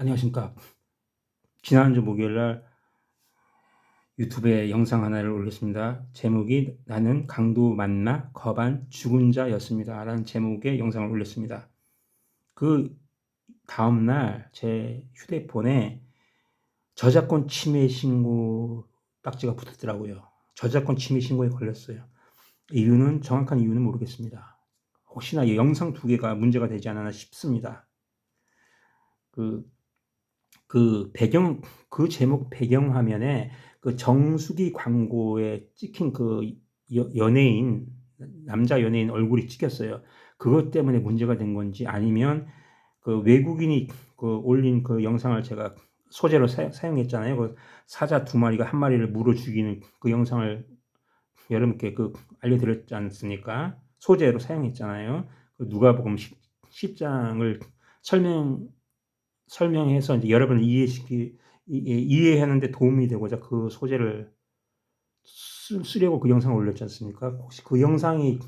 안녕하십니까. 지난주 목요일날 유튜브에 영상 하나를 올렸습니다. 제목이 나는 강도 만나 거반 죽은 자였습니다 라는 제목의 영상을 올렸습니다. 그 다음날 제 휴대폰에 저작권 침해 신고 딱지가 붙었더라고요. 저작권 침해 신고에 걸렸어요. 정확한 이유는 모르겠습니다. 혹시나 이 영상 2개가 문제가 되지 않았나 싶습니다. 그 제목 배경화면에 그 정수기 광고에 찍힌 그 연예인, 남자 연예인 얼굴이 찍혔어요. 그것 때문에 문제가 된 건지 아니면 그 외국인이 올린 그 영상을 제가 소재로 사용했잖아요. 그 사자 2마리가 1마리를 물어 죽이는 그 영상을 여러분께 알려드렸지 않습니까? 소재로 사용했잖아요. 그 누가복음 10장을 설명해서 이제 여러분을 이해하는데 도움이 되고자 그 소재를 쓰려고 그 영상을 올렸지 않습니까? 혹시 그 영상이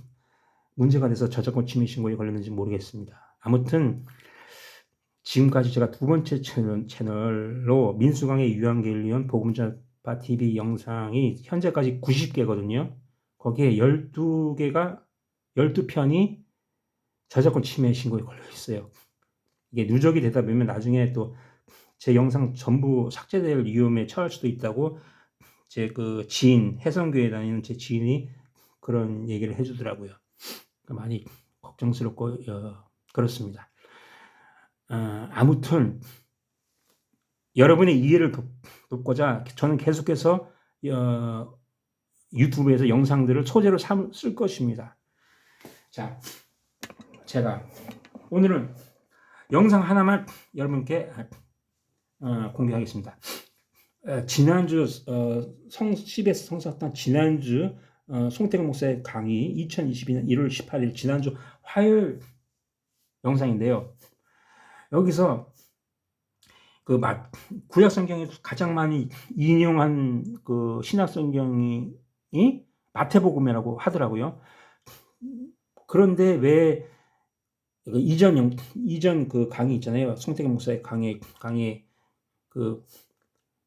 문제가 돼서 저작권 침해 신고에 걸렸는지 모르겠습니다. 아무튼 지금까지 제가 2번째 채널로 민수강의 유한겔리온 복음전파 TV 영상이 현재까지 90개거든요. 거기에 12편이 저작권 침해 신고에 걸려 있어요. 이게 누적이 되다 보면 나중에 또 제 영상 전부 삭제될 위험에 처할 수도 있다고 제 그 지인, 해성교회 다니는 제 지인이 그런 얘기를 해주더라고요. 많이 걱정스럽고 그렇습니다. 아무튼 여러분의 이해를 돕고자 저는 계속해서 유튜브에서 영상들을 소재로 쓸 것입니다. 자, 제가 오늘은 영상 하나만 여러분께 공개하겠습니다. 지난주 CBS 성사학당 지난주 송태근 목사의 강의 2022년 1월 18일 지난주 화요일 영상인데요. 여기서 그 구약 성경에서 가장 많이 인용한 그 신약 성경이 마태복음이라고 하더라고요. 그런데 왜 이전 그 강의 있잖아요. 송태근 목사의 강의 그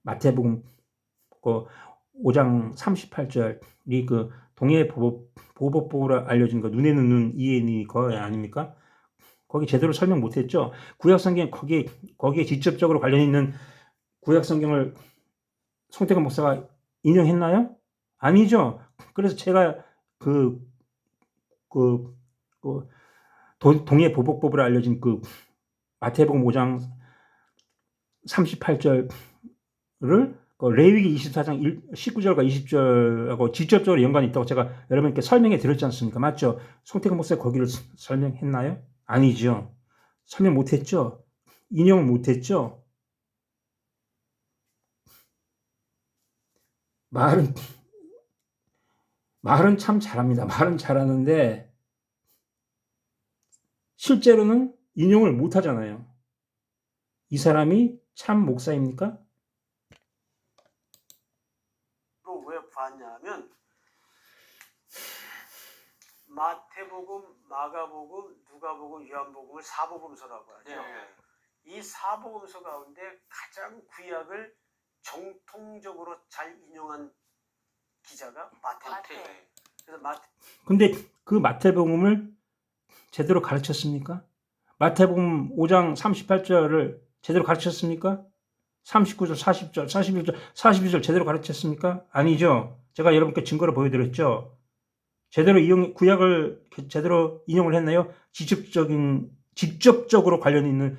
마태복음 5장 38절이 그 동해 보복보라 알려진 거 눈에는 눈 이에는 거 아닙니까? 거기 제대로 설명 못했죠. 구약성경 거기에 직접적으로 관련 있는 구약성경을 송태근 목사가 인용했나요? 아니죠. 그래서 제가 동해 보복법으로 알려진 그 마태복음 5장 38절을 레위기 24장 19절과 20절하고 직접적으로 연관이 있다고 제가 여러분께 설명해 드렸지 않습니까? 맞죠? 송태근 목사 거기를 설명했나요? 아니죠. 설명 못했죠. 인용을 못했죠. 말은 참 잘합니다. 말은 잘하는데 실제로는 인용을 못하잖아요. 이 사람이 참 목사입니까? 왜 봤냐면 마태복음, 마가복음, 누가복음, 요한복음을 사복음서라고 하죠. 이 사복음서 가운데 가장 구약을 정통적으로 잘 인용한 기자가 마태. 그래서 근데 그 마태복음을 제대로 가르쳤습니까? 마태복음 5장 38절을 제대로 가르쳤습니까? 39절, 40절, 41절, 42절 제대로 가르쳤습니까? 아니죠. 제가 여러분께 증거를 보여드렸죠. 구약을 제대로 인용을 했나요? 직접적으로 관련 있는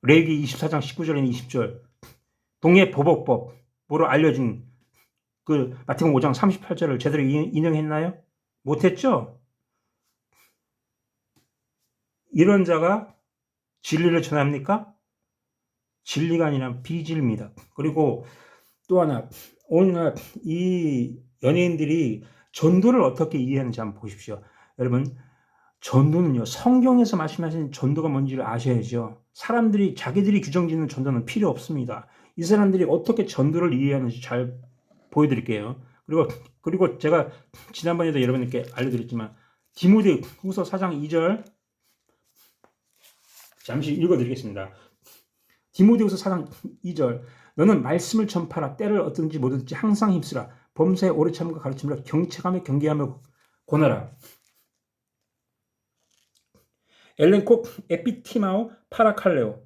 레위기 24장 19절에는 20절 동해 보복법으로 알려진 그 마태복음 5장 38절을 제대로 인용했나요? 못했죠. 이런 자가 진리를 전합니까? 진리가 아니라 비진리입니다. 그리고 또 하나, 오늘날 이 연예인들이 전도를 어떻게 이해하는지 한번 보십시오. 여러분, 전도는요, 성경에서 말씀하신 전도가 뭔지를 아셔야죠. 사람들이 자기들이 규정짓는 전도는 필요 없습니다. 이 사람들이 어떻게 전도를 이해하는지 잘 보여드릴게요. 그리고 제가 지난번에도 여러분께 알려드렸지만 디모데 후서 4장 2절 잠시 읽어드리겠습니다. 디모데후서 4장 2절 너는 말씀을 전파라 때를 얻든지 못 얻든지 항상 힘쓰라 범사에 오래 참음과 가르침으로 경책하며 경계하며 권하라. 엘렌콕 에피티마오 파라칼레오.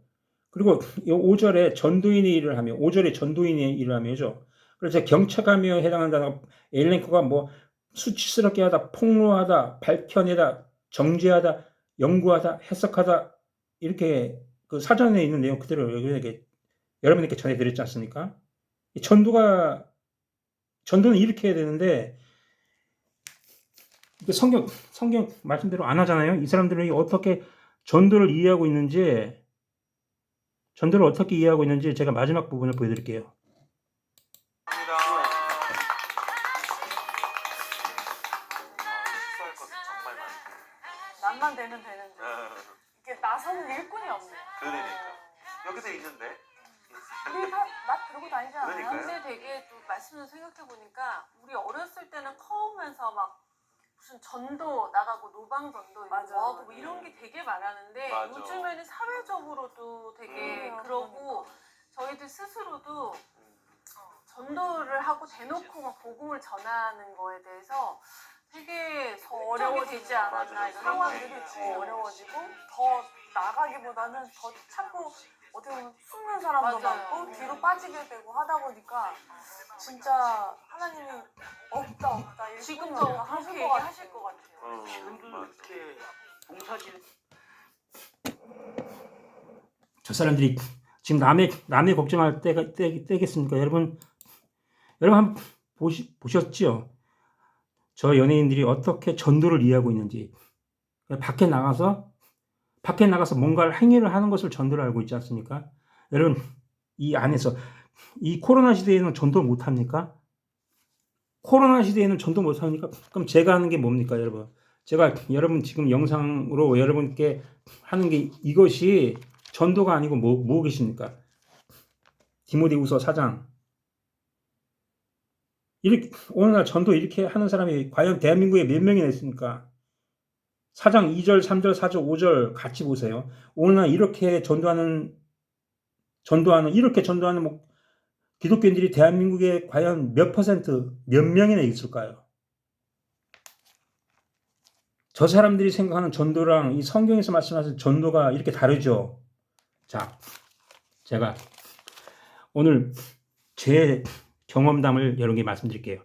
그리고 이 5절에 전도인의 일을 하며 5절에 전도인의 일을 하며죠. 그래서 경책하며 해당하는 단어가 엘렌코가 뭐 수치스럽게 하다, 폭로하다, 밝혀내다, 정죄하다, 연구하다, 해석하다 이렇게 그 사전에 있는 내용 그대로 여러분에게 전해드렸지 않습니까? 전도는 이렇게 해야 되는데 성경 말씀대로 안 하잖아요. 이 사람들이 어떻게 전도를 이해하고 있는지 제가 마지막 부분을 보여드릴게요. 남만 되면 되는데 이게 나서는 일꾼이 없네. 그러니까 여기도 있는데 우리 다 들고 다니지 않아요? 그러니까요. 근데 되게 또 말씀을 생각해보니까 우리 어렸을 때는 커오면서 막 무슨 전도 나가고 노방전도 맞아. 뭐하고 뭐 이런 게 되게 많았는데 맞아. 요즘에는 사회적으로도 되게 그러고 저희들 스스로도 전도를 하고 대놓고 막 복음을 전하는 거에 대해서 되게 더 어려워지지 않았나 맞아요. 이런 상황들이 생각이 더 들어요. 어려워지고 더 나가기보다는 더 참고 어떻게 보면 숨는 사람도 맞아요. 많고 뒤로 빠지게 되고 하다 보니까 진짜 하나님이 없다 지금도 그렇게 얘기하실 것 같아요. 지금도 맞아. 이렇게 봉사진 저 사람들이 지금 남의 걱정할 때겠습니까? 여러분 한번 보셨죠? 저 연예인들이 어떻게 전도를 이해하고 있는지. 밖에 나가서 뭔가를 행위를 하는 것을 전도를 알고 있지 않습니까? 여러분 이 안에서 이 코로나 시대에는 전도 못 합니까? 코로나 시대에는 전도 못 합니까? 그럼 제가 하는 게 뭡니까, 여러분? 제가 여러분 지금 영상으로 여러분께 하는 게 이것이 전도가 아니고 뭐겠습니까? 디모데후서 4장. 이렇게 오늘날 전도 이렇게 하는 사람이 과연 대한민국에 몇 명이나 있습니까? 4장 2절, 3절, 4절, 5절 같이 보세요. 오늘날 이렇게 전도하는 기독교인들이 대한민국에 과연 몇 명이나 있을까요? 저 사람들이 생각하는 전도랑 이 성경에서 말씀하신 전도가 이렇게 다르죠. 자, 제가 오늘 제 경험담을 여러분께 말씀드릴게요.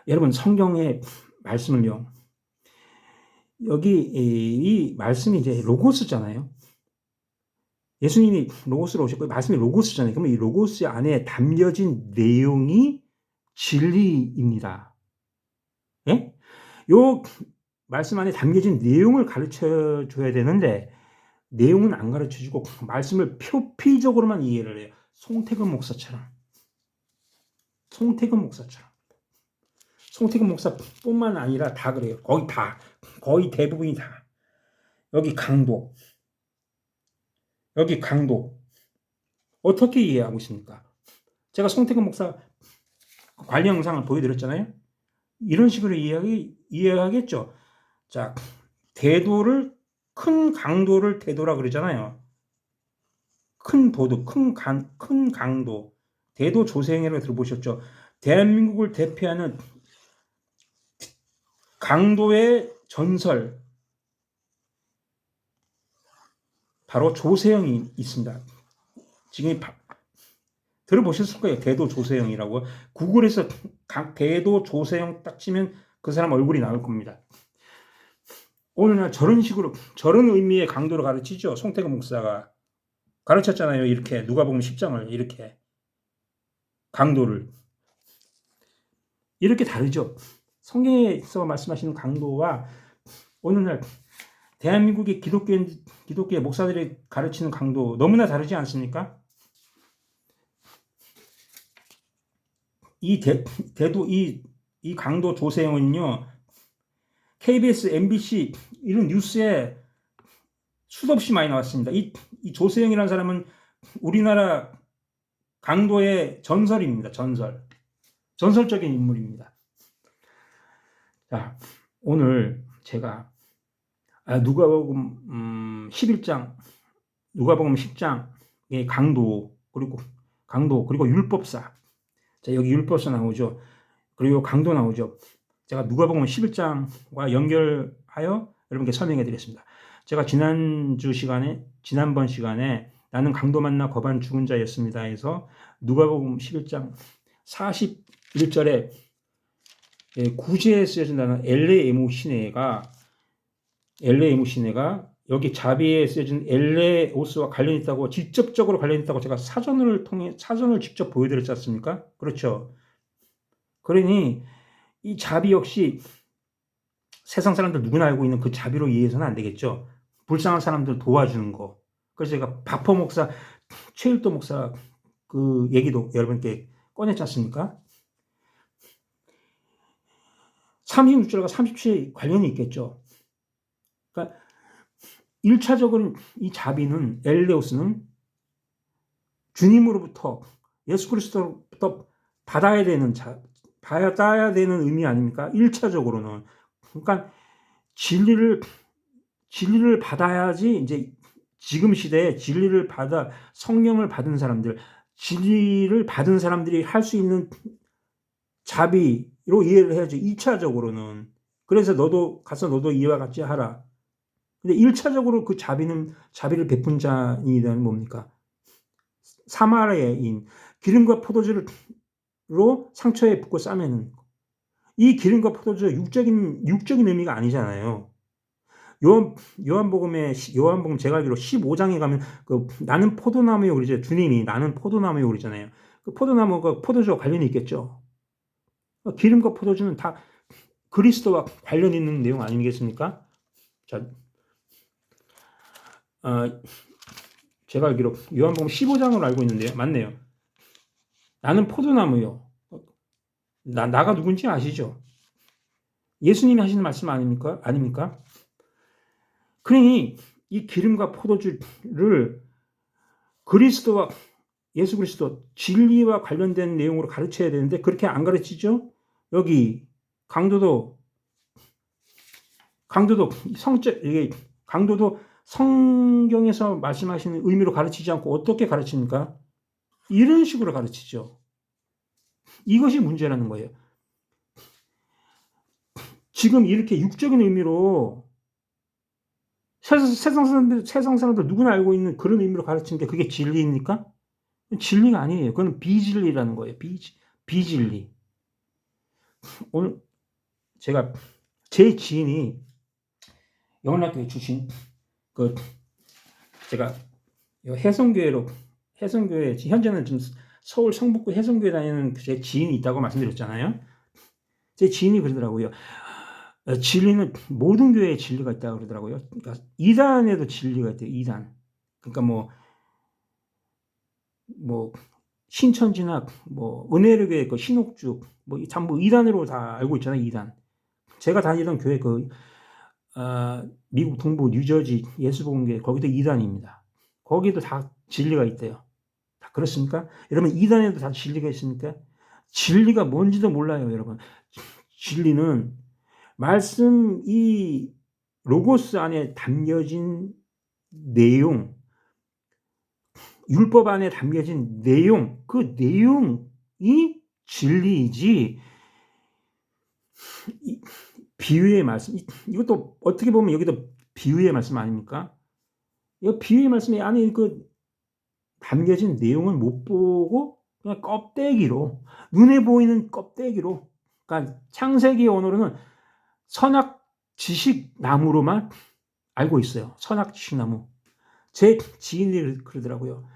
여러분 성경의 말씀을요. 여기 이 말씀이 이제 로고스잖아요. 예수님이 로고스로 오셨고 말씀이 로고스잖아요. 그러면 이 로고스 안에 담겨진 내용이 진리입니다. 예? 요 말씀 안에 담겨진 내용을 가르쳐 줘야 되는데 내용은 안 가르쳐 주고 말씀을 표피적으로만 이해를 해요. 송태근 목사처럼. 송태근 목사뿐만 아니라 다 그래요. 거의 대부분이 다. 여기 강도. 어떻게 이해하고 있습니까? 제가 송태근 목사 관련 영상을 보여드렸잖아요. 이런 식으로 이해하겠죠. 자, 큰 강도를 대도라 그러잖아요. 큰 강도. 대도 조세행이라고 들어보셨죠? 대한민국을 대표하는 강도의 전설. 바로 조세형이 있습니다. 지금 들어보셨을 거예요. 대도 조세형이라고. 구글에서 대도 조세형 딱 치면 그 사람 얼굴이 나올 겁니다. 오늘날 저런 의미의 강도를 가르치죠. 송태근 목사가 가르쳤잖아요. 이렇게 누가복음 10장을 이렇게 강도를 이렇게 다르죠. 성경에서 말씀하시는 강도와 오늘날 대한민국의 기독교의 목사들이 가르치는 강도 너무나 다르지 않습니까? 이 강도 조세형은요, KBS, MBC 이런 뉴스에 수도 없이 많이 나왔습니다. 이 조세형이라는 사람은 우리나라 강도의 전설입니다. 전설적인 인물입니다. 자, 오늘 제가 누가복음 10장 강도, 그리고 율법사. 자, 여기 율법사 나오죠. 그리고 강도 나오죠. 제가 누가복음 11장과 연결하여 여러분께 설명해 드리겠습니다. 제가 지난번 시간에 나는 강도 만나 거반 죽은 자였습니다 해서 누가복음 11장 41절에 구제에 쓰여진다는 엘레에모 시내가 여기 자비에 쓰여진 엘레오스와 관련이 있다고, 직접적으로 관련이 있다고 제가 사전을 직접 보여드렸지 않습니까? 그렇죠. 그러니 이 자비 역시 세상 사람들 누구나 알고 있는 그 자비로 이해해서는 안 되겠죠. 불쌍한 사람들 도와주는 거. 그래서 제가 박포 목사, 최일도 목사 그 얘기도 여러분께 꺼냈지 않습니까? 36절과 37에 관련이 있겠죠. 그러니까 1차적으로 이 자비는, 엘레오스는 주님으로부터, 예수 그리스도로부터 받아야 되는 의미 아닙니까? 1차적으로는. 그러니까 진리를 받아야지, 이제 지금 시대에 성령을 받은 사람들, 진리를 받은 사람들이 할 수 있는 자비로 이해를 해야죠. 2차적으로는. 그래서 너도 이와 같이 하라. 근데 1차적으로 그 자비를 베푼 자는 뭡니까? 사마리아인, 기름과 포도주로 상처에 붓고 싸매는, 이 기름과 포도주가 육적인 의미가 아니잖아요. 요한복음 제가 알기로 15장에 가면 나는 포도나무요 그러죠. 주님이 나는 포도나무요 그러잖아요. 그 포도나무가 포도주와 관련이 있겠죠. 기름과 포도주는 다 그리스도와 관련 있는 내용 아니겠습니까? 자, 제가 알기로 요한복음 15장으로 알고 있는데요. 맞네요. 나는 포도나무요. 나가 누군지 아시죠? 예수님이 하시는 말씀 아닙니까? 그러니 이 기름과 포도주를 그리스도와 예수 그리스도 진리와 관련된 내용으로 가르쳐야 되는데 그렇게 안 가르치죠? 여기 강도도 성경에서 말씀하시는 의미로 가르치지 않고 어떻게 가르칩니까? 이런 식으로 가르치죠. 이것이 문제라는 거예요. 지금 이렇게 육적인 의미로 세상 사람들 누구나 알고 있는 그런 의미로 가르치는데 그게 진리입니까? 진리가 아니에요. 그건 비진리라는 거예요. 비진리. 오늘 제 지인이 영원학교에 주신 제가 해성교회 현재는 지금 서울 성북구 해성교회 다니는 제 지인이 있다고 말씀드렸잖아요. 제 지인이 그러더라고요. 진리는 모든 교회에 진리가 있다고 그러더라고요. 그러니까 이단에도 진리가 있대요. 이단. 그러니까 뭐 신천지나 은혜교회 신옥죽 전부 이단으로 다 알고 있잖아요. 이단. 제가 다니던 교회 미국 동부 뉴저지 예수복음교회 거기도 이단입니다. 거기도 다 진리가 있대요. 다 그렇습니까? 여러분 이단에도 다 진리가 있습니까? 진리가 뭔지도 몰라요, 여러분. 진리는 말씀 이 로고스 안에 담겨진 내용, 율법 안에 담겨진 내용, 그 내용이 진리이지 비유의 말씀, 이것도 어떻게 보면 여기도 비유의 말씀 아닙니까? 이 비유의 말씀이 안에 담겨진 내용을 못 보고 그냥 껍데기로, 눈에 보이는 껍데기로, 그러니까 창세기 언어로는 선악지식나무로만 알고 있어요. 선악지식나무. 제 지인이 그러더라고요.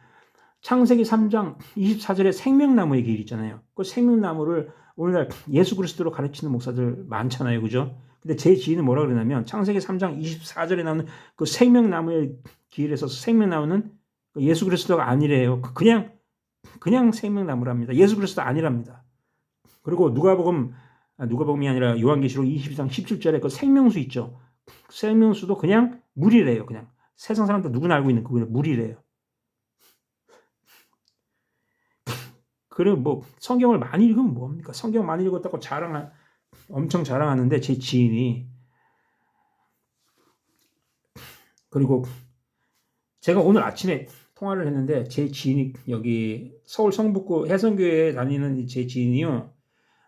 창세기 3장 24절에 생명나무의 길 있잖아요. 그 생명나무를 오늘날 예수 그리스도로 가르치는 목사들 많잖아요. 그죠? 근데 제 지인은 뭐라 그러냐면 창세기 3장 24절에 나오는 그 생명나무의 길에서 생명나무는 예수 그리스도가 아니래요. 그냥 생명나무랍니다. 예수 그리스도 아니랍니다. 그리고 누가복음이 아니라 요한계시록 22장 17절에 그 생명수 있죠. 생명수도 그냥 물이래요. 그냥 세상 사람들 누구나 알고 있는 그게 물이래요. 그래 성경을 많이 읽으면 뭡니까? 성경 많이 읽었다고 엄청 자랑하는데 제 지인이, 그리고 제가 오늘 아침에 통화를 했는데 제 지인이 여기 서울 성북구 해성교회에 다니는 제 지인이요.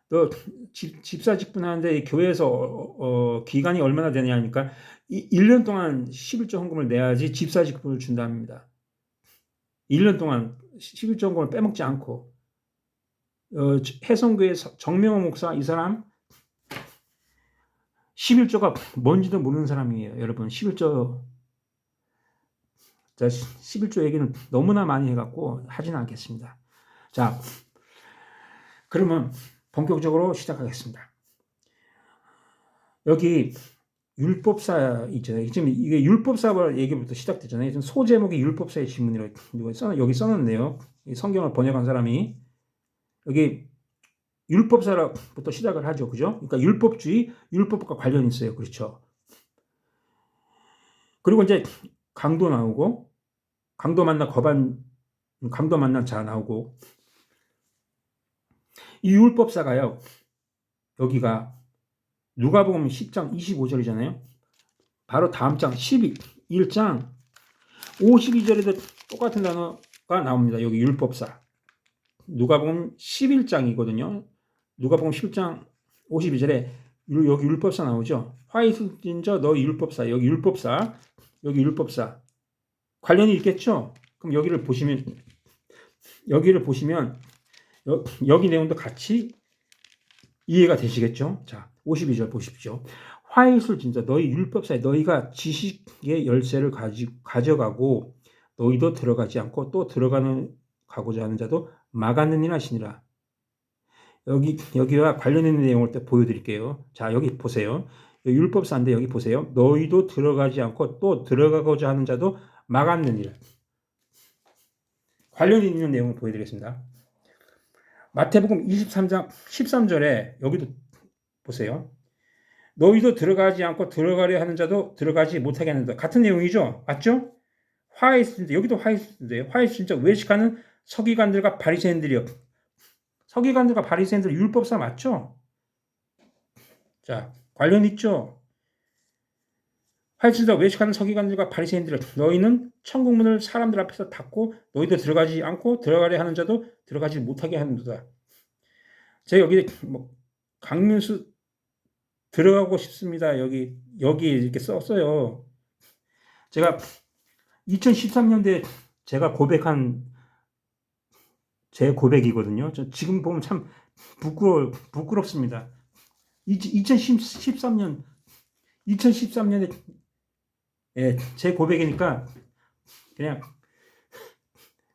너 집사 직분하는데 교회에서 기간이 얼마나 되냐 하니까 1년 동안 11조 헌금을 내야지 집사 직분을 준답니다. 1년 동안 11조 헌금을 빼먹지 않고 해성교회 정명호 목사 이 사람 11조가 뭔지도 모르는 사람이에요. 여러분 11조 자 11조 얘기는 너무나 많이 해갖고 하지는 않겠습니다. 자 그러면 본격적으로 시작하겠습니다. 여기 율법사 있잖아요. 지금 이게 율법사 얘기부터 시작되잖아요. 지금 소제목이 율법사의 질문이라고 여기 써놨네요. 성경을 번역한 사람이 여기 율법사부터 시작을 하죠. 그죠? 그러니까 율법주의, 율법과 관련이 있어요. 그렇죠? 그리고 이제 강도 나오고 강도 만난 자 나오고 이 율법사가요. 여기가 누가복음 10장 25절이잖아요. 바로 다음 장 11장 52절에도 똑같은 단어가 나옵니다. 여기 율법사. 누가복음 11장이거든요. 누가복음 10장 52절에 여기 율법사 나오죠. 화이트진저 너희 율법사. 여기 율법사. 여기 율법사. 관련이 있겠죠? 그럼 여기를 보시면 여기 내용도 같이 이해가 되시겠죠? 자, 52절 보십시오. 화이술 진짜 너희 율법사에 너희가 지식의 열쇠를 가져가고 너희도 들어가지 않고 또 가고자 하는 자도 막았느니라 하시니라. 여기와 관련 있는 내용을 또 보여드릴게요. 자, 여기 보세요. 율법사인데 여기 보세요. 너희도 들어가지 않고 또 들어가고자 하는 자도 막았느니라. 관련 있는 내용을 보여드리겠습니다. 마태복음 23장 13절에 여기도 보세요. 너희도 들어가지 않고 들어가려 하는 자도 들어가지 못하게 하는다. 같은 내용이죠? 맞죠? 화이스인데 여기도 화이스인데 화이스 진짜 외식하는 서기관들과 바리새인들이요. 서기관들과 바리새인들 율법사 맞죠? 자, 관련 있죠? 화이스인데 외식하는 서기관들과 바리새인들 너희는 천국문을 사람들 앞에서 닫고 너희도 들어가지 않고 들어가려 하는 자도 들어가지 못하게 하는도다. 제가 여기 강민수 들어가고 싶습니다. 여기 이렇게 썼어요. 제가 2013년도에 제가 고백한 제 고백이거든요. 저 지금 보면 참 부끄럽습니다. 2013년에 제 고백이니까 그냥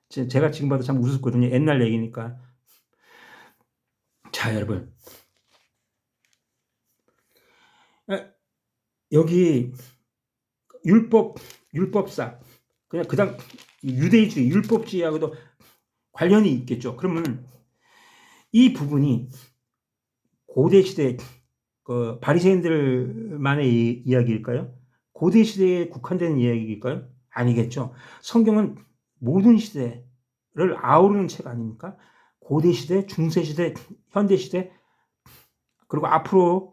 제가 지금 봐도 참 우습거든요. 옛날 얘기니까. 자, 여러분. 여기 율법사 그냥 그다음 유대주의 율법주의하고도 관련이 있겠죠. 그러면 이 부분이 고대 시대 그 바리새인들만의 이야기일까요? 고대 시대에 국한되는 이야기일까요? 아니겠죠. 성경은 모든 시대를 아우르는 책 아닙니까? 고대 시대, 중세 시대, 현대 시대 그리고 앞으로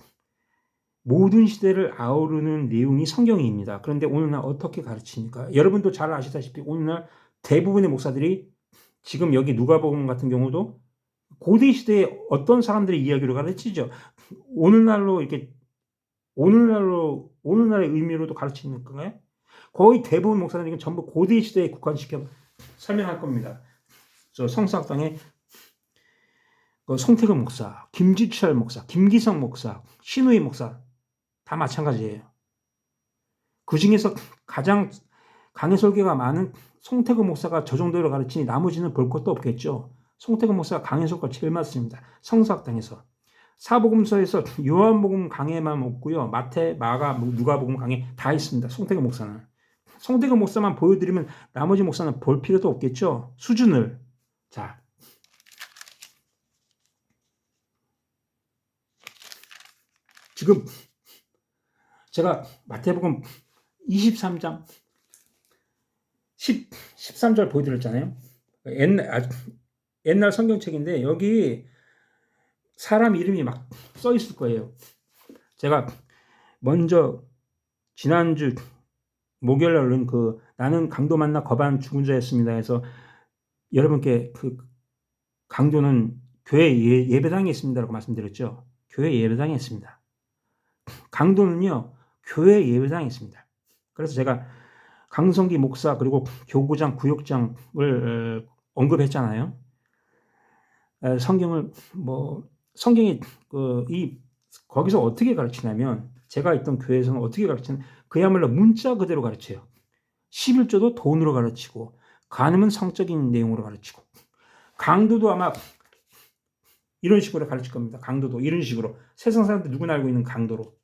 모든 시대를 아우르는 내용이 성경입니다. 그런데 오늘날 어떻게 가르치니까? 여러분도 잘 아시다시피 오늘날 대부분의 목사들이 지금 여기 누가복음 같은 경우도 고대 시대에 어떤 사람들의 이야기로 가르치죠. 오늘날의 의미로도 가르치는 건가요? 거의 대부분 목사들이 전부 고대 시대에 국한시켜 설명할 겁니다. 저 성사학당에 송태근 목사, 김지철 목사, 김기성 목사, 신우희 목사 다 마찬가지예요. 그 중에서 가장 강해 설교가 많은 송태근 목사가 저 정도로 가르치니 나머지는 볼 것도 없겠죠. 송태근 목사가 강해 설교가 제일 많습니다. 성사학당에서. 사복음서에서 요한복음 강해만 없고요. 마태, 마가, 누가복음 강해 다 있습니다. 송태근 목사는. 송태근 목사만 보여드리면 나머지 목사는 볼 필요도 없겠죠. 수준을. 자. 지금 제가 마태복음 23장 13절 보여드렸잖아요. 옛날 성경책인데 여기 사람 이름이 막 써 있을 거예요. 제가 먼저 지난주 목요일 날 그 나는 강도 만나 거반 죽은 자였습니다 해서 여러분께 그 강도는 교회 예배당에 있습니다라고 말씀드렸죠. 교회 예배당에 있습니다. 강도는요, 교회 예배당에 있습니다. 그래서 제가 강성기 목사 그리고 교구장, 구역장을 언급했잖아요. 성경이 거기서 어떻게 가르치냐면, 제가 있던 교회에서는 어떻게 가르치냐면, 그야말로 문자 그대로 가르쳐요. 11조도 돈으로 가르치고, 간음은 성적인 내용으로 가르치고, 강도도 아마 이런 식으로 가르칠 겁니다. 강도도 이런 식으로. 세상 사람들 누구나 알고 있는 강도로.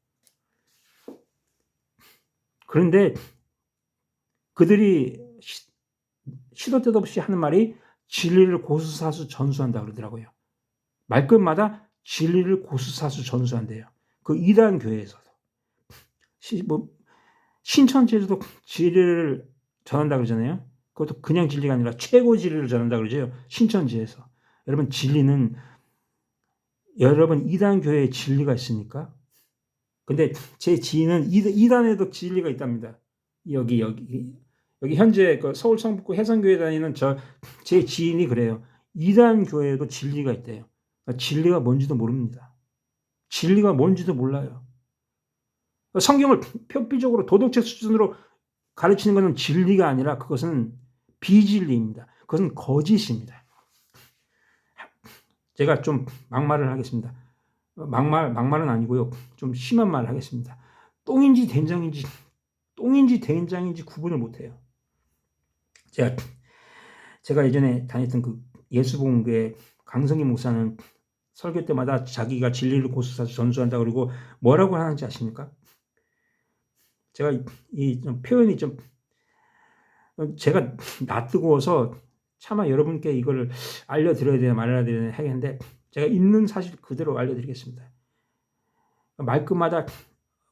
그런데 그들이 시도 때도 없이 하는 말이 진리를 고수사수 전수한다 그러더라고요. 말끝마다 진리를 고수사수 전수한대요. 그 이단 교회에서도. 신천지에서도 진리를 전한다 그러잖아요. 그것도 그냥 진리가 아니라 최고 진리를 전한다 그러죠. 신천지에서. 여러분, 진리는, 여러분 이단 교회에 진리가 있습니까? 근데 제 지인은 이단에도 진리가 있답니다. 여기 현재 그 서울 성북구 해성교회 다니는 제 지인이 그래요. 이단 교회에도 진리가 있대요. 그러니까 진리가 뭔지도 모릅니다. 진리가 뭔지도 몰라요. 성경을 표피적으로 도덕적 수준으로 가르치는 것은 진리가 아니라 그것은 비진리입니다. 그것은 거짓입니다. 제가 좀 막말을 하겠습니다. 막말은 아니고요. 좀 심한 말을 하겠습니다. 똥인지 된장인지 구분을 못해요. 제가 예전에 다녔던 그 예수봉교회 강성기 목사는 설교 때마다 자기가 진리를 고수사수 전수한다 그러고 뭐라고 하는지 아십니까? 제가 좀 표현이 좀 제가 낯뜨거워서 차마 여러분께 이걸 알려드려야 되나 말아야 되나 하겠는데, 제가 있는 사실 그대로 알려드리겠습니다. 말끝마다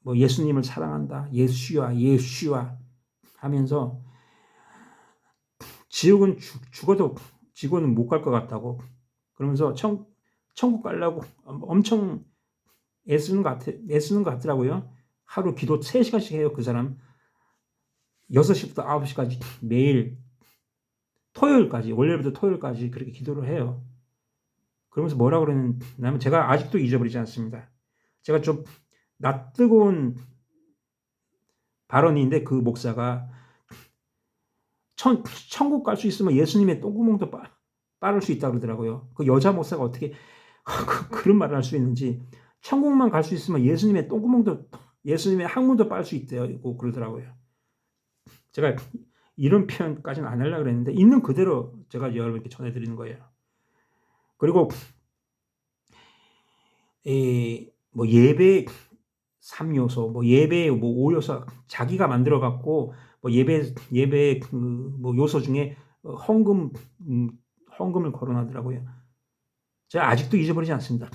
뭐 예수님을 사랑한다, 예수와 하면서 지옥은 지구는 못 갈 것 같다고, 그러면서 천국 가려고 엄청 애쓰는 것 같더라고요. 하루 기도 3시간씩 해요. 그 사람 6시부터 9시까지 매일 토요일까지, 월요일부터 토요일까지 그렇게 기도를 해요. 그러면서 뭐라고 그러냐면, 제가 아직도 잊어버리지 않습니다. 제가 좀 낯뜨거운 발언인데, 그 목사가 천국 갈 수 있으면 예수님의 똥구멍도 빠를 수 있다고 그러더라고요. 그 여자 목사가 어떻게 그런 말을 할 수 있는지, 천국만 갈 수 있으면 예수님의 항문도 빨 수 있다고 그러더라고요. 제가 이런 표현까지는 안 하려고 그랬는데, 있는 그대로 제가 여러분께 전해드리는 거예요. 그리고 예배 3요소, 예배 5요소 자기가 만들어 갖고, 예배 요소 중에 헌금을 거론하더라고요. 제가 아직도 잊어버리지 않습니다.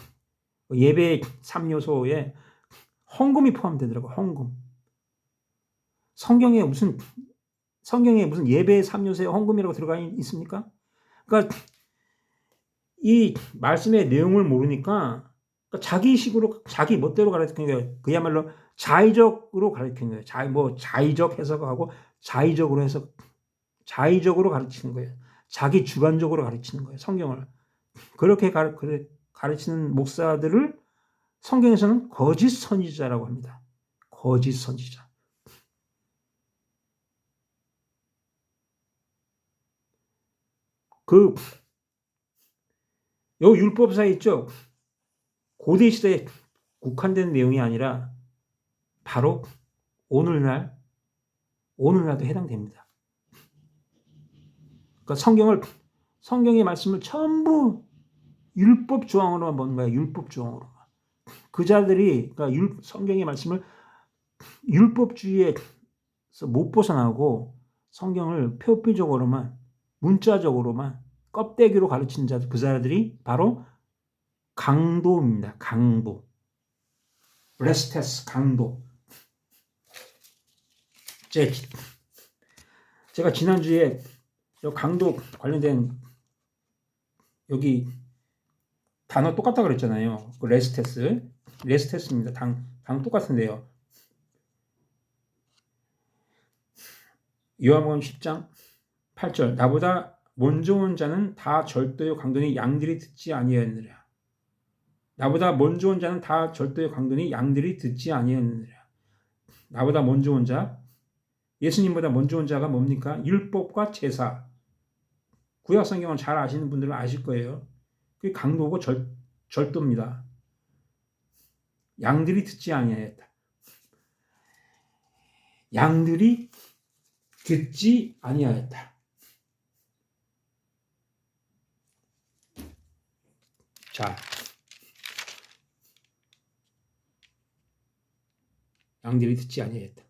예배 3요소에 헌금이 포함되더라고요. 헌금. 성경에 무슨 예배 3요소에 헌금이라고 들어가 있습니까? 그러니까 이 말씀의 내용을 모르니까 자기 식으로, 자기 멋대로 가르치는 거예요. 그야말로 자의적으로 가르치는 거예요. 자의적 해석하고 자의적으로 가르치는 거예요. 자기 주관적으로 가르치는 거예요. 성경을. 그렇게 가르치는 목사들을 성경에서는 거짓 선지자라고 합니다. 거짓 선지자. 요 율법사에 있죠. 고대 시대에 국한된 내용이 아니라 바로 오늘날도 해당됩니다. 그러니까 성경의 말씀을 전부 율법 조항으로만 보는 거예요. 율법 조항으로. 그 자들이, 그러니까 성경의 말씀을 율법주의에서 못 벗어나고 성경을 표피적으로만, 문자적으로만 껍데기로 가르치는 자들, 그 자들이 바로 강도입니다. 강도. 레스테스, 강도. 제가 지난주에 강도 관련된 여기 단어 똑같다 그랬잖아요. 그 레스테스입니다. 당 똑같은데요. 요한복음 10장 8절 나보다 먼저 온 자는 다 절도요 강도니 양들이 듣지 아니하였느니라. 나보다 먼저 온 자는 다 절도요 강도니 양들이 듣지 아니하였느니라. 나보다 먼저 온 자, 예수님보다 먼저 온 자가 뭡니까? 율법과 제사. 구약 성경을 잘 아시는 분들은 아실 거예요. 그게 강도고 절도입니다. 양들이 듣지 아니하였다. 양들이 듣지 아니하였다. 자, 양들이 듣지 아니하였다.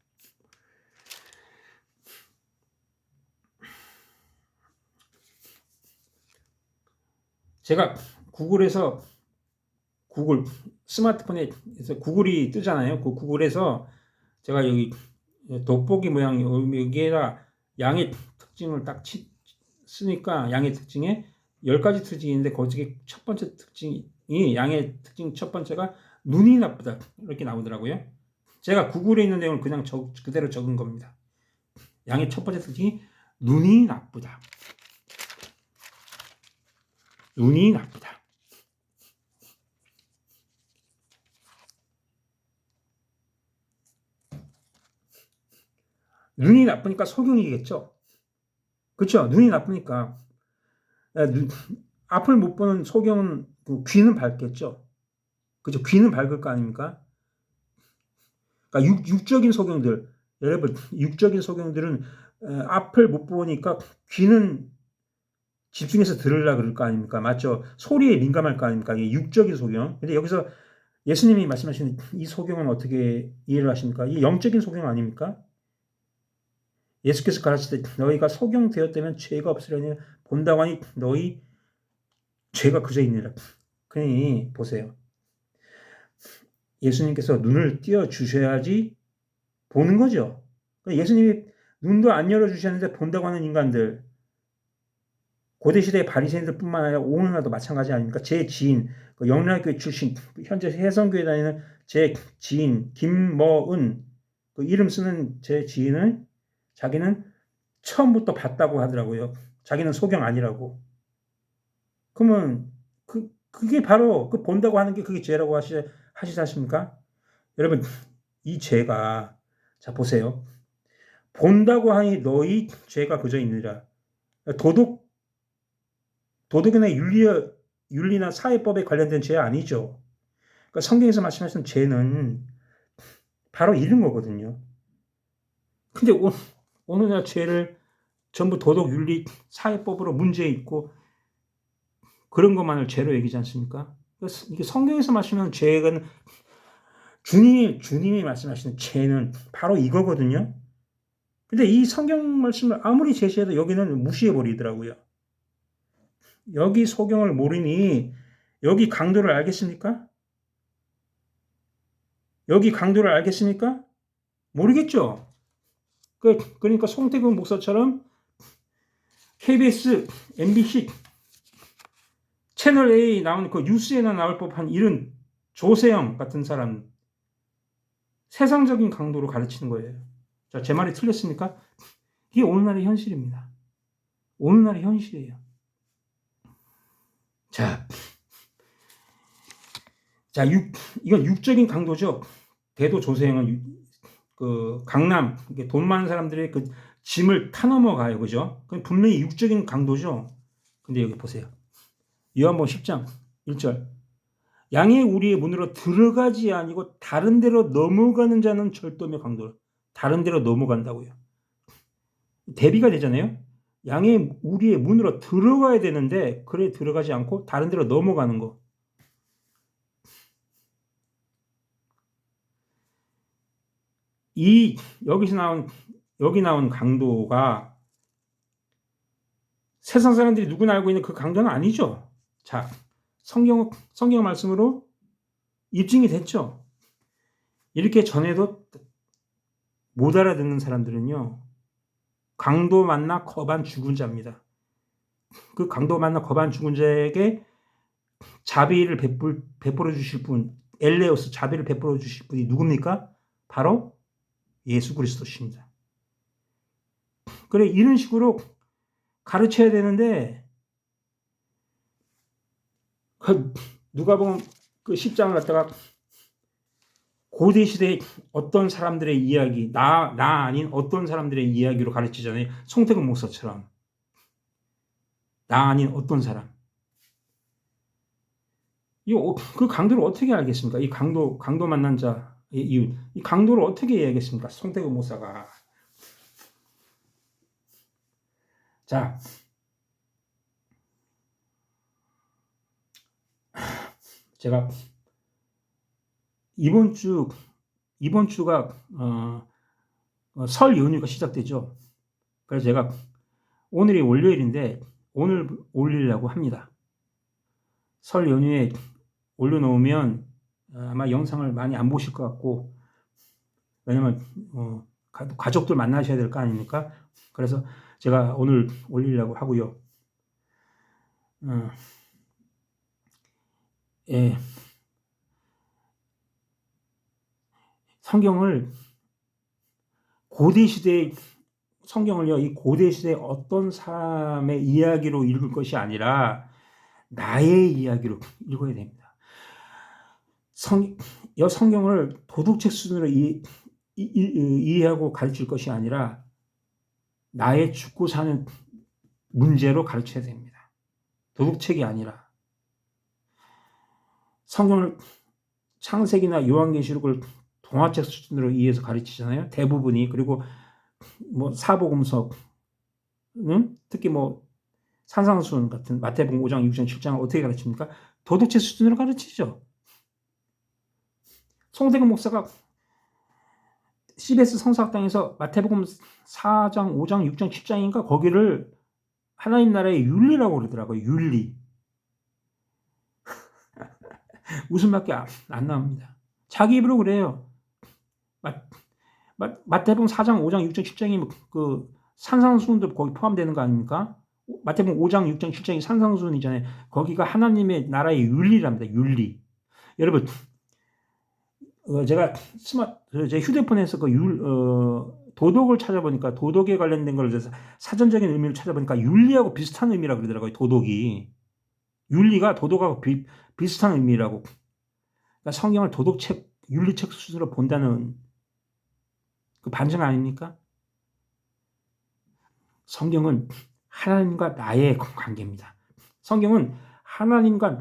제가 구글에서 스마트폰에서 구글이 뜨잖아요. 그 구글에서 제가 여기 돋보기 모양 여기에다 양의 특징을 딱 쓰니까 양의 특징에 10가지 특징이 있는데 거기에 첫 번째 특징이 양의 특징 첫 번째가 눈이 나쁘다 이렇게 나오더라고요. 제가 구글에 있는 내용을 그냥 그대로 적은 겁니다. 양의 첫 번째 특징이 눈이 나쁘다. 눈이 나쁘다. 눈이 나쁘니까 소경이겠죠. 그렇죠? 눈이 나쁘니까 앞을 못 보는 소경은 귀는 밝겠죠. 그죠? 귀는 밝을 거 아닙니까? 그러니까 육적인 소경들, 여러분 육적인 소경들은 앞을 못 보니까 귀는 집중해서 들으려고 그럴 거 아닙니까? 맞죠? 소리에 민감할 거 아닙니까? 이게 육적인 소경. 근데 여기서 예수님이 말씀하시는 이 소경은 어떻게 이해를 하십니까? 이 영적인 소경 아닙니까? 예수께서 가르치되 너희가 소경되었다면 죄가 없으려니 본다고 하니 너희 죄가 그저 있느니라. 그러니 보세요. 예수님께서 눈을 띄워주셔야지 보는 거죠. 예수님이 눈도 안 열어주셨는데 본다고 하는 인간들, 고대시대의 바리새인들 뿐만 아니라 오늘날도 마찬가지 아닙니까? 제 지인, 영락교회 출신, 현재 해성교회 다니는 제 지인 김머은, 그 이름 쓰는 제 지인을 자기는 처음부터 봤다고 하더라고요. 자기는 소경 아니라고. 그러면 그게 바로 그 본다고 하는 게 그게 죄라고 하시다십니까? 여러분 이 죄가 자 보세요. 본다고 하니 너희 죄가 그저 있느니라. 도덕이나 윤리나 사회법에 관련된 죄 아니죠. 그러니까 성경에서 말씀하시는 죄는 바로 이런 거거든요. 근데 오늘날 죄를 전부 도덕, 윤리, 사회법으로 문제 있고 그런 것만을 죄로 여기지 않습니까? 이게 성경에서 말씀하는 죄는 주님이 말씀하시는 죄는 바로 이거거든요. 근데 이 성경 말씀을 아무리 제시해도 여기는 무시해 버리더라고요. 여기 소경을 모르니 여기 강도를 알겠습니까? 여기 강도를 알겠습니까? 모르겠죠. 그러니까 송태근 목사처럼 KBS, MBC, 채널 A 나온 그 뉴스에나 나올 법한 이런 조세영 같은 사람 세상적인 강도로 가르치는 거예요. 자, 제 말이 틀렸습니까? 이게 오늘날의 현실입니다. 오늘날의 현실이에요. 자, 이건 육적인 강도죠. 대도 조세영은 그 강남 돈 많은 사람들의 그 짐을 타넘어가요, 그죠? 그건 분명히 육적인 강도죠. 근데 여기 보세요. 요한복음 10장 1절. 양의 우리의 문으로 들어가지 아니고 다른 데로 넘어가는 자는 절도며 강도. 다른 데로 넘어간다고요. 대비가 되잖아요. 양의 우리의 문으로 들어가야 되는데 그래 들어가지 않고 다른 데로 넘어가는 거. 여기 나온 강도가 세상 사람들이 누구나 알고 있는 그 강도는 아니죠. 자, 성경 말씀으로 입증이 됐죠. 이렇게 전해도 못 알아듣는 사람들은요. 강도 만나 거반 죽은 자입니다. 그 강도 만나 거반 죽은 자에게 자비를 베풀어 주실 분, 엘레오스 자비를 베풀어 주실 분이 누굽니까? 바로 예수 그리스도십니다. 그래, 이런 식으로 가르쳐야 되는데, 누가 보면 그 10장을 갖다가 고대 시대의 어떤 사람들의 이야기, 나 아닌 어떤 사람들의 이야기로 가르치잖아요. 송태근 목사처럼. 나 아닌 어떤 사람. 그 강도를 어떻게 알겠습니까? 이 강도 만난 자, 이 강도를 어떻게 이해하겠습니까? 송태근 목사가. 자, 제가 이번 주가 설 연휴가 시작되죠. 그래서 제가 오늘이 월요일인데 오늘 올리려고 합니다. 설 연휴에 올려놓으면 아마 영상을 많이 안 보실 것 같고, 왜냐면 가족들 만나셔야 될 거 아닙니까? 그래서 제가 오늘 올리려고 하고요. 예. 성경을 고대 시대의 성경을요, 이 고대 시대의 어떤 사람의 이야기로 읽을 것이 아니라 나의 이야기로 읽어야 됩니다. 성경을 도덕책 수준으로 이해하고 가르칠 것이 아니라 나의 죽고 사는 문제로 가르쳐야 됩니다. 도덕책이 아니라. 성경을 창세기나 요한계시록을 동화책 수준으로 이해해서 가르치잖아요. 대부분이. 그리고 뭐 사복음서는 특히 뭐 산상수훈 같은 마태복음 5장, 6장, 7장을 어떻게 가르칩니까? 도덕책 수준으로 가르치죠. 송태근 목사가 CBS 성서학당에서 마태복음 4장, 5장, 6장, 7장인가 거기를 하나님 나라의 윤리라고 그러더라고요. 윤리. 웃음밖에 안 나옵니다. 자기 입으로 그래요. 마태복음 4장, 5장, 6장, 7장이 그 산상수훈도 거기 포함되는 거 아닙니까? 마태복음 5장, 6장, 7장이 산상수훈이잖아요. 거기가 하나님의 나라의 윤리랍니다. 윤리. 여러분, 제가 제 휴대폰에서 도덕을 찾아보니까 도덕에 관련된 걸 사전적인 의미를 찾아보니까 윤리하고 비슷한 의미라고 그러더라고요. 도덕이. 윤리가 도덕하고 비슷한 의미라고. 그러니까 성경을 도덕책, 윤리책 수준으로 본다는 그 반증 아닙니까? 성경은 하나님과 나의 관계입니다. 성경은 하나님과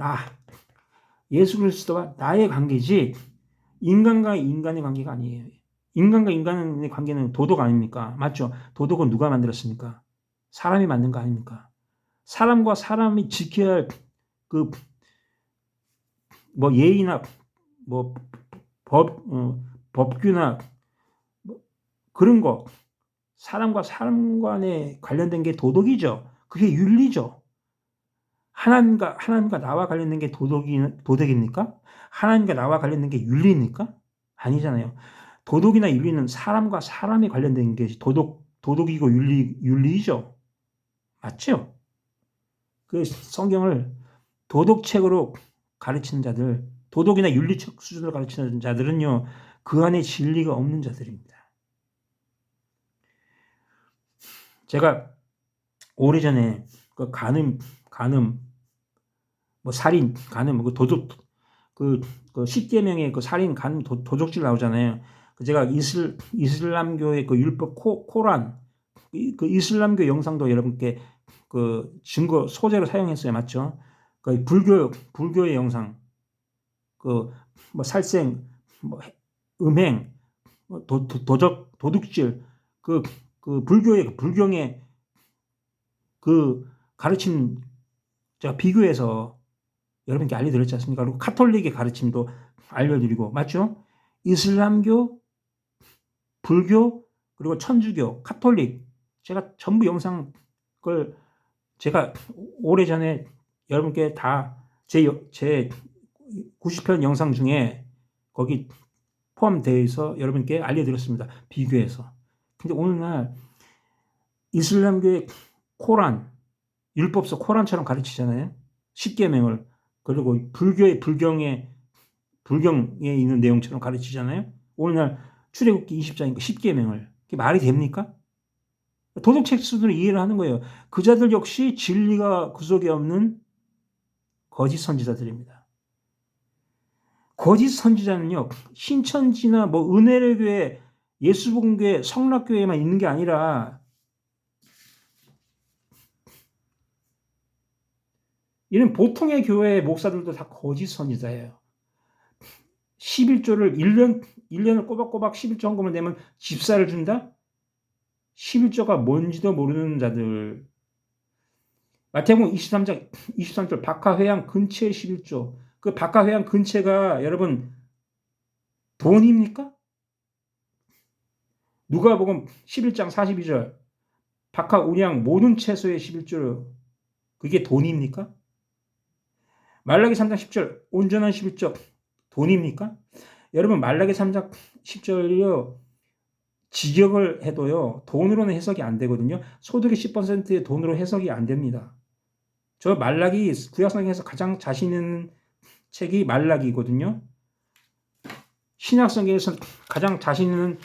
예수 그리스도와 나의 관계지 인간과 인간의 관계가 아니에요. 인간과 인간의 관계는 도덕 아닙니까? 맞죠? 도덕은 누가 만들었습니까? 사람이 만든 거 아닙니까? 사람과 사람이 지켜야 할 뭐 예의나 뭐 법규나 뭐 그런 거, 사람과 사람 간에 관련된 게 도덕이죠. 그게 윤리죠. 하나님과 나와 관련된 게 도덕입니까? 하나님과 나와 관련된 게 윤리입니까? 아니잖아요. 도덕이나 윤리는 사람과 사람이 관련된 게 도덕이고 윤리이죠. 맞죠? 그 성경을 도덕책으로 가르치는 자들, 도덕이나 윤리책 수준으로 가르치는 자들은요, 그 안에 진리가 없는 자들입니다. 제가 오래전에 그 간음, 뭐 살인, 간음, 그 도덕, 그 10계명의 그 살인, 간음, 도적질 나오잖아요. 제가 이슬람교의 그 율법 코란, 그 이슬람교 영상도 여러분께 그 증거 소재로 사용했어요. 맞죠? 그 불교의 영상, 그 뭐 살생, 뭐 음행, 도둑질, 그 불경의 그 가르침 제가 비교해서 여러분께 알려드렸지 않습니까? 그리고 카톨릭의 가르침도 알려드리고, 맞죠? 이슬람교, 불교, 그리고 천주교, 카톨릭, 제가 전부 영상 걸 제가 오래전에 여러분께 다 제 90편 영상 중에 거기 포함되어 있어 여러분께 알려드렸습니다. 비교해서. 근데 오늘날 이슬람교의 코란, 율법서 코란처럼 가르치잖아요. 10계명을. 그리고 불교의 불경에 있는 내용처럼 가르치잖아요. 오늘날 출애굽기 20장인 10계명을. 그게 말이 됩니까? 도덕책수들은 이해를 하는 거예요. 그 자들 역시 진리가 그 속에 없는 거짓 선지자들입니다. 거짓 선지자는요, 신천지나 뭐 은혜의 교회, 예수복음교회, 성락교회만 있는 게 아니라 이런 보통의 교회 목사들도 다 거짓 선지자예요. 11조를 1년을 꼬박꼬박 11조 헌금을 내면 집사를 준다? 11조가 뭔지도 모르는 자들. 마태복음 23절 박하회양 근처의 11조. 그 박하회양 근처가 여러분 돈입니까? 누가복음 11장 42절 박하 운양 모든 채소의 11조. 그게 돈입니까? 말라기 3장 10절 온전한 11조 돈입니까? 여러분 말라기 3장 10절이요. 직역을 해도요. 돈으로는 해석이 안 되거든요. 소득의 10%의 돈으로 해석이 안 됩니다. 저 말라기 구약성경에서 가장 자신 있는 책이 말라기거든요. 신약성경에서 가장 자신 있는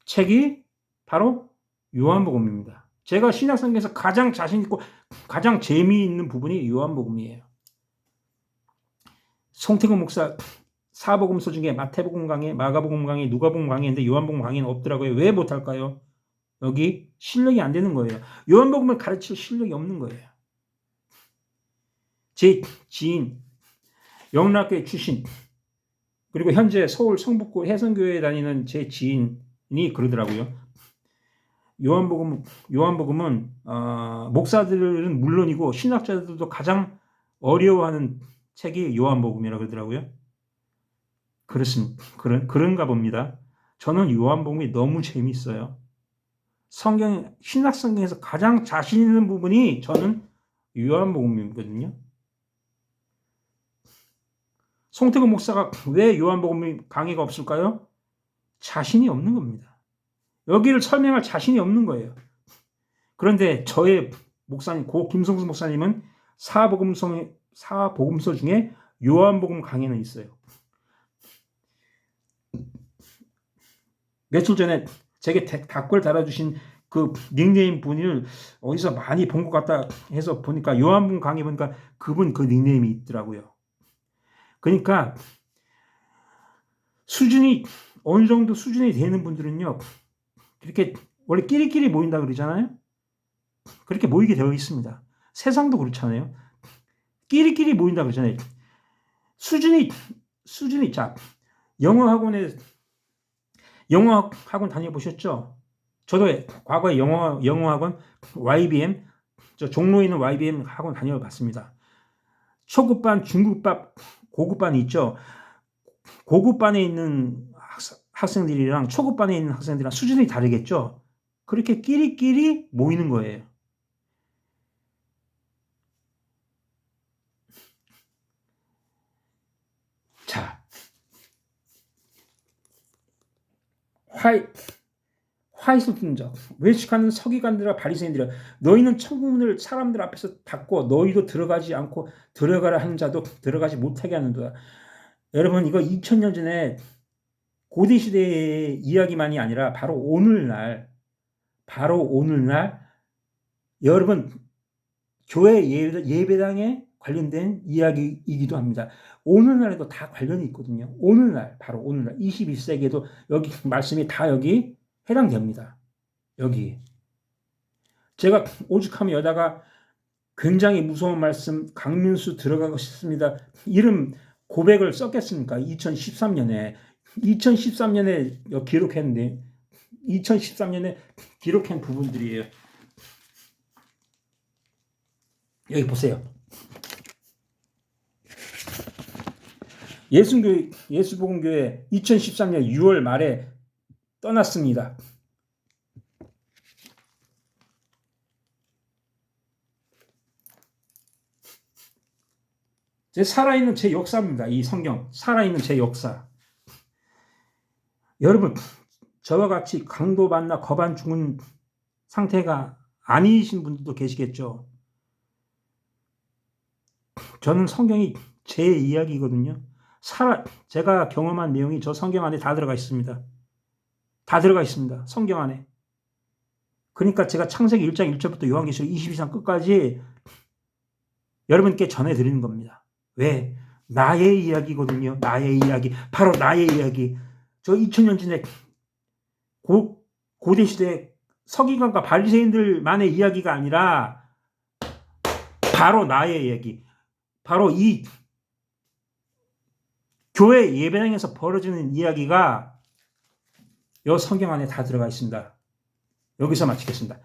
책이 바로 요한복음입니다. 제가 신약성경에서 가장 자신 있고 가장 재미있는 부분이 요한복음이에요. 송태근 목사 사복음서 중에 마태복음 강의, 마가복음 강의, 누가복음 강의인데 요한복음 강의는 없더라고요. 왜 못할까요? 여기 실력이 안 되는 거예요. 요한복음을 가르칠 실력이 없는 거예요. 제 지인, 영락교회 출신, 그리고 현재 서울 성북구 해성교회에 다니는 제 지인이 그러더라고요. 요한복음은 목사들은 물론이고 신학자들도 가장 어려워하는 책이 요한복음이라고 그러더라고요. 그렇습니다. 그런가 봅니다. 저는 요한복음이 너무 재미있어요. 신약성경에서 가장 자신 있는 부분이 저는 요한복음이거든요. 송태근 목사가 왜 요한복음 강의가 없을까요? 자신이 없는 겁니다. 여기를 설명할 자신이 없는 거예요. 그런데 저의 목사님, 고 김성수 목사님은 사복음서 중에 요한복음 강의는 있어요. 며칠 전에 제게 댓글 달아주신 그 닉네임 분을 어디서 많이 본 것 같다 해서 보니까 요한복음 강의 보니까 그분 그 닉네임이 있더라고요. 그러니까 수준이 어느 정도 수준이 되는 분들은요. 그렇게 원래 끼리끼리 모인다 그러잖아요. 그렇게 모이게 되어 있습니다. 세상도 그렇잖아요. 끼리끼리 모인다 그러잖아요. 수준이 자 영어학원 다녀보셨죠? 저도 과거에 영어학원 YBM 종로에 있는 YBM 학원 다녀봤습니다. 초급반, 중급반, 고급반이 있죠. 고급반에 있는 학생들이랑 초급반에 있는 학생들이랑 수준이 다르겠죠. 그렇게 끼리끼리 모이는 거예요. 자, 화이트 분적 외식하는 서기관들과 바리새인들아 너희는 천국문을 사람들 앞에서 닫고 너희도 들어가지 않고 들어가라 하는 자도 들어가지 못하게 하는도다. 여러분 이거 2000년 전에 고대 시대의 이야기만이 아니라 바로 오늘날 여러분 교회 예배당에 관련된 이야기이기도 합니다. 오늘날에도 다 관련이 있거든요. 바로 오늘날 21세기에도 여기 말씀이 다 여기 해당됩니다. 여기 제가 오죽하면 여다가 굉장히 무서운 말씀 강민수 들어가고 싶습니다. 이름 고백을 썼겠습니까? 2013년에 기록했는데 2013년에 기록한 부분들이에요. 여기 보세요. 예수복음교회 2013년 6월 말에 떠났습니다. 살아있는 제 역사입니다. 이 성경 살아있는 제 역사. 여러분 저와 같이 강도받나 거반 죽은 상태가 아니신 분들도 계시겠죠. 저는 성경이 제 이야기거든요. 제가 경험한 내용이 저 성경 안에 다 들어가 있습니다. 성경 안에. 그러니까 제가 창세기 1장 1절부터 요한계시록 22장 끝까지 여러분께 전해드리는 겁니다. 왜? 나의 이야기거든요. 나의 이야기. 바로 나의 이야기. 저 2000년 전에 고대시대 서기관과 바리새인들만의 이야기가 아니라 바로 나의 이야기. 바로 이 교회 예배당에서 벌어지는 이야기가 이 성경 안에 다 들어가 있습니다. 여기서 마치겠습니다.